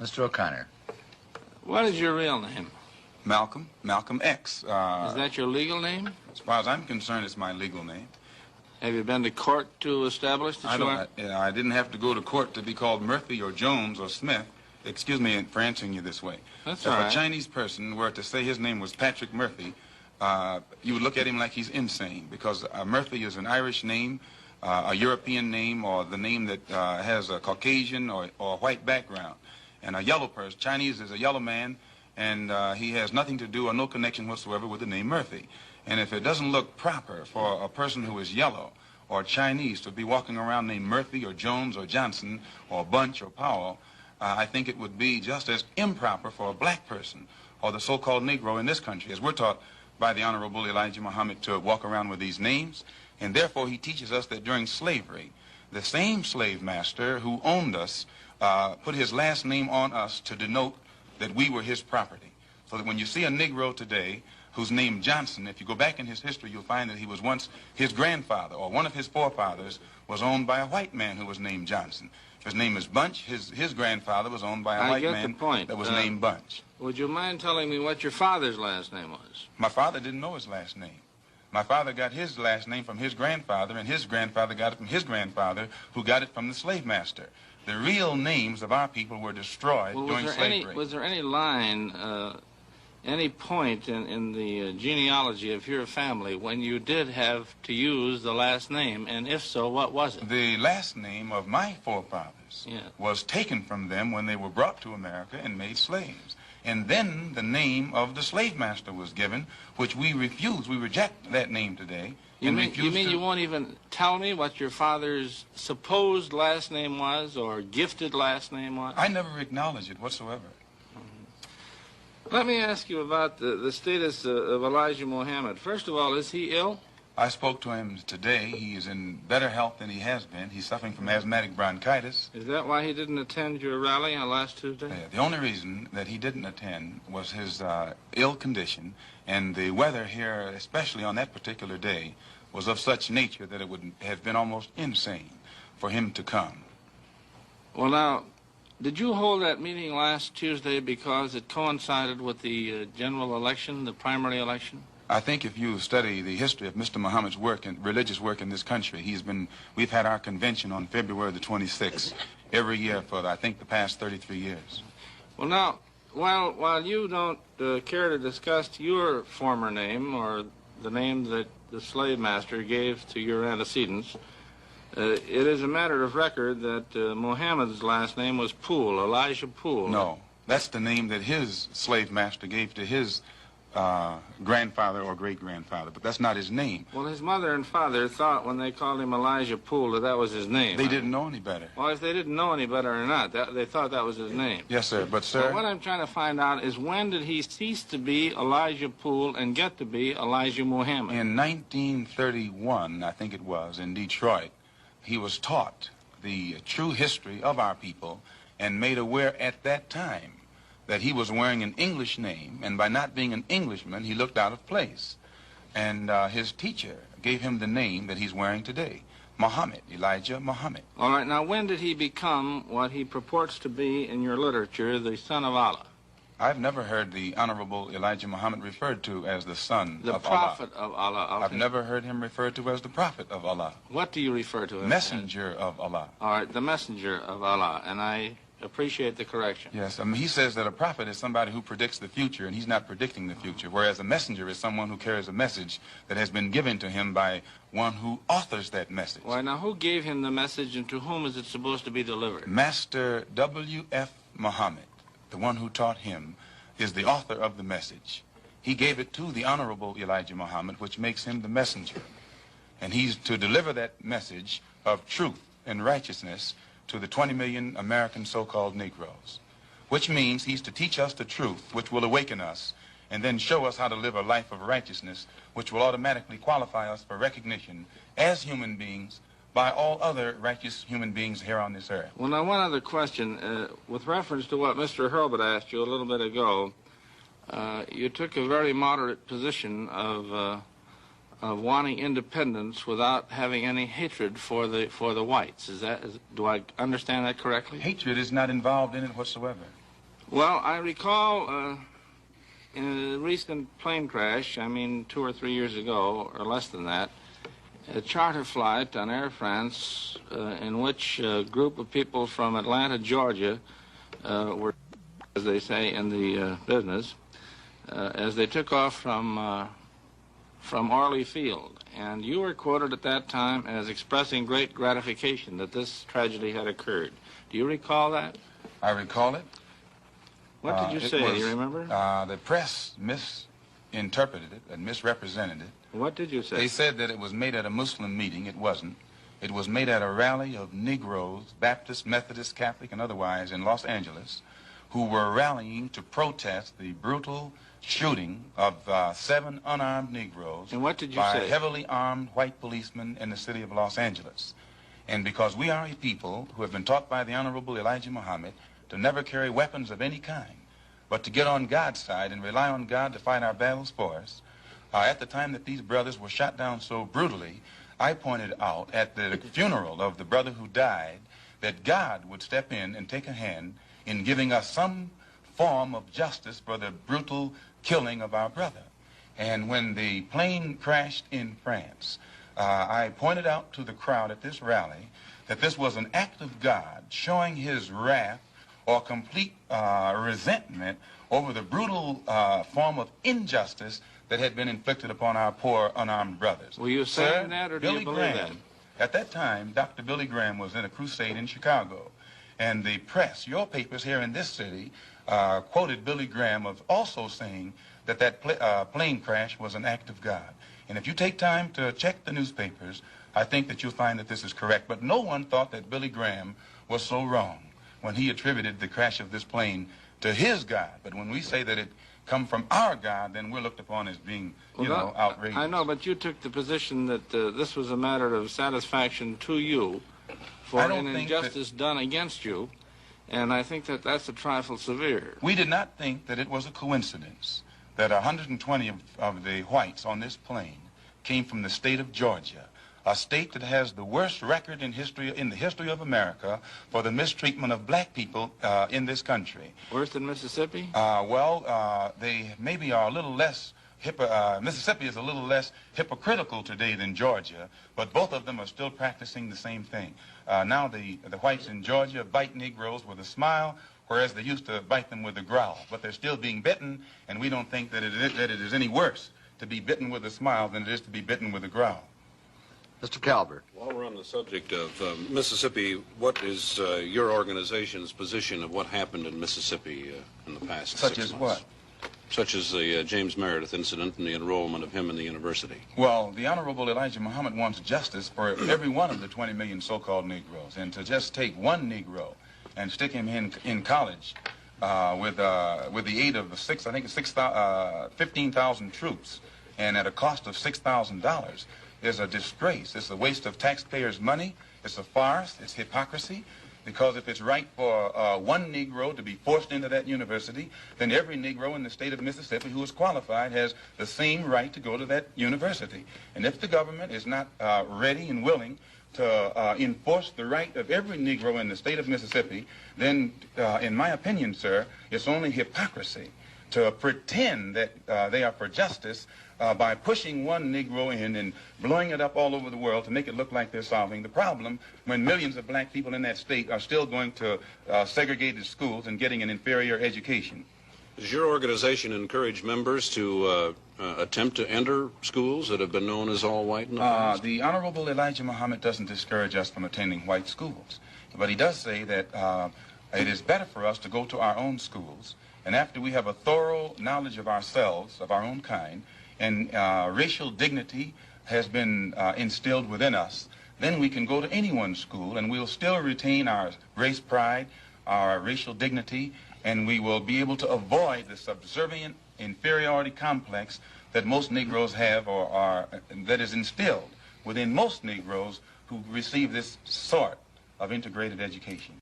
Mr. O'Connor. What is your real name? Malcolm X. Is that your legal name? As far as I'm concerned, it's my legal name. Have you been to court to establish that you are? I didn't have to go to court to be called Murphy or Jones or Smith. Excuse me for answering you this way. That's if all right. a Chinese person were to say his name was Patrick Murphy, you would look at him like he's insane, because Murphy is an Irish name, a European name, or the name that has a Caucasian or white background. And a yellow person, Chinese is a yellow man, and he has nothing to do or no connection whatsoever with the name Murphy. And if it doesn't look proper for a person who is yellow or Chinese to be walking around named Murphy or Jones or Johnson or Bunch or Powell, I think it would be just as improper for a black person or the so-called Negro in this country, as we're taught by the Honorable Elijah Muhammad to walk around with these names. And therefore he teaches us that during slavery, the same slave master who owned us put his last name on us to denote that we were his property. So that when you see a Negro today who's named Johnson, if you go back in his history, you'll find that he was once, his grandfather or one of his forefathers was owned by a white man who was named Johnson. If his name is Bunch, his grandfather was owned by a white man that was named Bunch. Would you mind telling me what your father's last name was? My father didn't know his last name. My father got his last name from his grandfather, and his grandfather got it from his grandfather, who got it from the slave master. The real names of our people were destroyed during slavery. Was there any line, any point in the genealogy of your family when you did have to use the last name, and if so, what was it? The last name of my forefathers was taken from them when they were brought to America and made slaves. And then the name of the slave master was given, which we refuse. We reject that name today. You mean you won't even tell me what your father's supposed last name was or gifted last name was? I never acknowledge it whatsoever. Let me ask you about the status of Elijah Muhammad. First of all, is he ill? I spoke to him today. He is in better health than he has been. He's suffering from asthmatic bronchitis. Is that why he didn't attend your rally on last Tuesday? The only reason that he didn't attend was his ill condition, and the weather here, especially on that particular day, was of such nature that it would have been almost insane for him to come. Well, now, did you hold that meeting last Tuesday because it coincided with the general election, the primary election? I think if you study the history of Mr. Muhammad's work and religious work in this country, we've had our convention on February the 26th every year for, I think, the past 33 years. Well, now, while you don't care to discuss your former name or the name that the slave master gave to your antecedents, it is a matter of record that Muhammad's last name was Poole, Elijah Poole. No, that's the name that his slave master gave to his grandfather or great-grandfather, but that's not his name. Well, his mother and father thought when they called him Elijah Poole that that was his name. They didn't know any better. Well, if they didn't know any better or not, they thought that was his name. Yes, sir, but sir... Well, what I'm trying to find out is when did he cease to be Elijah Poole and get to be Elijah Muhammad? In 1931, I think it was, in Detroit, he was taught the true history of our people and made aware at that time that he was wearing an English name, and by not being an Englishman, he looked out of place. And his teacher gave him the name that he's wearing today, Muhammad, Elijah Muhammad. All right, now when did he become what he purports to be in your literature, the son of Allah? I've never heard the Honorable Elijah Muhammad referred to as the son of Allah. The prophet of Allah. I've never heard him referred to as the prophet of Allah. What do you refer to him Messenger of Allah. All right, the messenger of Allah, and I appreciate the correction. Yes, he says that a prophet is somebody who predicts the future, and he's not predicting the future, whereas a messenger is someone who carries a message that has been given to him by one who authors that message. Why, now, who gave him the message, and to whom is it supposed to be delivered? Master W.F. Muhammad, the one who taught him, is the author of the message. He gave it to the Honorable Elijah Muhammad, which makes him the messenger. And he's to deliver that message of truth and righteousness to the 20 million American so-called Negroes, which means he's to teach us the truth, which will awaken us, and then show us how to live a life of righteousness, which will automatically qualify us for recognition as human beings by all other righteous human beings here on this earth. Well, now, one other question. With reference to what Mr. Hurlbut asked you a little bit ago, you took a very moderate position of wanting independence without having any hatred for the whites. Do I understand that correctly? Hatred is not involved in it whatsoever. Well, I recall in a recent plane crash, I mean 2 or 3 years ago, or less than that, a charter flight on Air France in which a group of people from Atlanta, Georgia, were, as they say in the business, as they took off from Orly Field. And you were quoted at that time as expressing great gratification that this tragedy had occurred. Do you recall that? I recall it. What did you say? Do you remember? The press misinterpreted it and misrepresented it. What did you say? They said that it was made at a Muslim meeting. It wasn't. It was made at a rally of Negroes, Baptist, Methodist, Catholic, and otherwise in Los Angeles, who were rallying to protest the brutal shooting of 7 unarmed Negroes and what did you by say? heavily armed white policemen in the city of Los Angeles. And because we are a people who have been taught by the Honorable Elijah Muhammad to never carry weapons of any kind, but to get on God's side and rely on God to fight our battles for us, at the time that these brothers were shot down so brutally, I pointed out at the funeral of the brother who died that God would step in and take a hand in giving us some form of justice for the brutal killing of our brother. And when the plane crashed in France, I pointed out to the crowd at this rally that this was an act of God showing his wrath or complete resentment over the brutal form of injustice that had been inflicted upon our poor unarmed brothers. Were you saying that, or do you believe that? At that time, Dr. Billy Graham was in a crusade in Chicago, and the press, your papers here in this city, quoted Billy Graham of also saying that that plane crash was an act of God. And if you take time to check the newspapers, I think that you'll find that this is correct. But no one thought that Billy Graham was so wrong when he attributed the crash of this plane to his God. But when we say that it come from our God, then we're looked upon as being, outrageous. I know, but you took the position that this was a matter of satisfaction to you for an injustice done against you, and I think that that's a trifle severe. We did not think that it was a coincidence that 120 of the whites on this plane came from the state of Georgia, a state that has the worst record in the history of America for the mistreatment of black people in this country. Worse than Mississippi? They maybe are a little less, Mississippi is a little less hypocritical today than Georgia, but both of them are still practicing the same thing. Now the whites in Georgia bite Negroes with a smile, whereas they used to bite them with a growl. But they're still being bitten, and we don't think that it is any worse to be bitten with a smile than it is to be bitten with a growl. Mr. Calvert. While we're on the subject of Mississippi, what is your organization's position of what happened in Mississippi in the past 6 months? Such as what? Such as the James Meredith incident and the enrollment of him in the university. Well, the Honorable Elijah Muhammad wants justice for every one of the 20 million so-called Negroes. And to just take one Negro and stick him in college with the aid of 15,000 troops and at a cost of $6,000 is a disgrace. It's a waste of taxpayers' money. It's a farce. It's hypocrisy. Because if it's right for one Negro to be forced into that university, then every Negro in the state of Mississippi who is qualified has the same right to go to that university. And if the government is not ready and willing to enforce the right of every Negro in the state of Mississippi, then, in my opinion, sir, it's only hypocrisy to pretend that they are for justice by pushing one Negro in and blowing it up all over the world to make it look like they're solving the problem when millions of black people in that state are still going to segregated schools and getting an inferior education. Does your organization encourage members to attempt to enter schools that have been known as all white in the past? The Honorable Elijah Muhammad doesn't discourage us from attending white schools, but he does say that it is better for us to go to our own schools, and after we have a thorough knowledge of ourselves, of our own kind, and racial dignity has been instilled within us, then we can go to anyone's school and we'll still retain our race pride, our racial dignity, and we will be able to avoid the subservient inferiority complex that most Negroes have or that is instilled within most Negroes who receive this sort of integrated education.